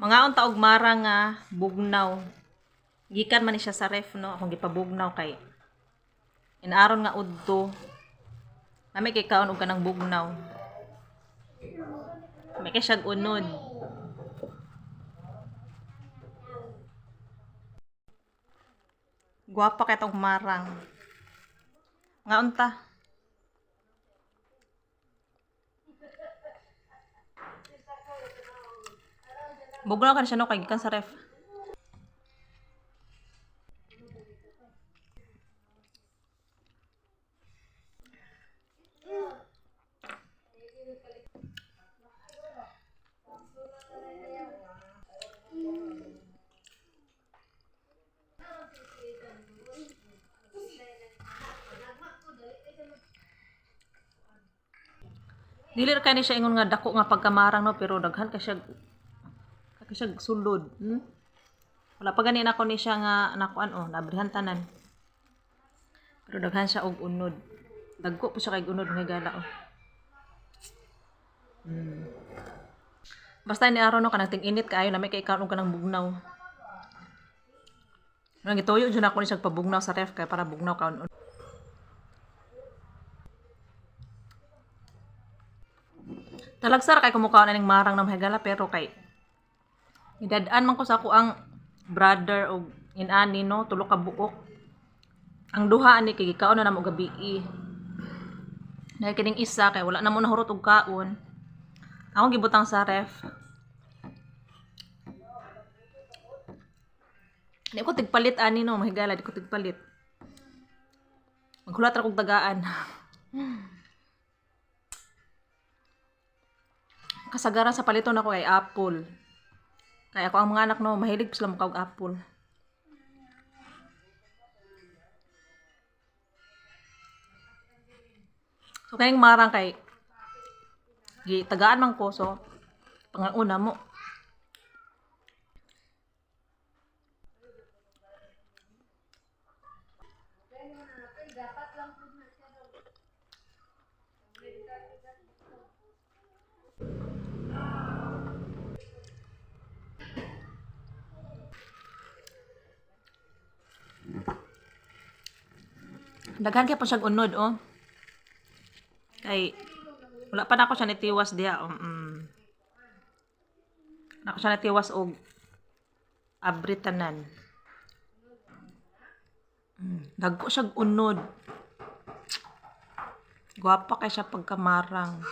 Mga unta og marang nga bugnaw. Gikan man ni siya sa ref no, akong gipabugnaw kay inaaron nga udto. Nami kay kaon og kanang bugnaw. May kay siyag unod. Guwapa kay tong marang. Nga unta. Bugnaw kan siya no kay gikan sa ref. Dili ra kay ni siya ingon nga dako nga pagkamarang no, pero daghan ka siya sulod. Wala pa gani ako ni siya nga nakuan nabrihan tanan. Pero daghan siya og unod. Dagko po siya kay unod nga gala Basta ni aron no kanang ting-init kaayo na may kay kaon og kanang bugnaw. Nang gituyo jud ako ni siya pabugnaw sa ref kay para bugnaw kaon. Talagsar kay kumukaon ning marang na mahigala pero kay idadaan man ko sa ako ang brother og inani no, tulo ka buok. Ang duha ani kay gikaon na namo gabi. Dahil kining isa kay wala na mo nahurot og kaon. Ako gibutang sa ref. Di ko tigpalit ani no, mahigala di ko tigpalit. Maghulat ra kog dagaan. Kasagaran sa paliton ako ay apple. Kaya ako ang mga anak no, mahilig sila mukha og apple. So kayong marang kay tagaan man ko so panguna mo. Daghan kay pa siyang unod kay wala pa na ako siya nitiwas diha Nako siya natiwas og abritanan. Dagko siyang unod. Guwapa kay siya pagkamarang.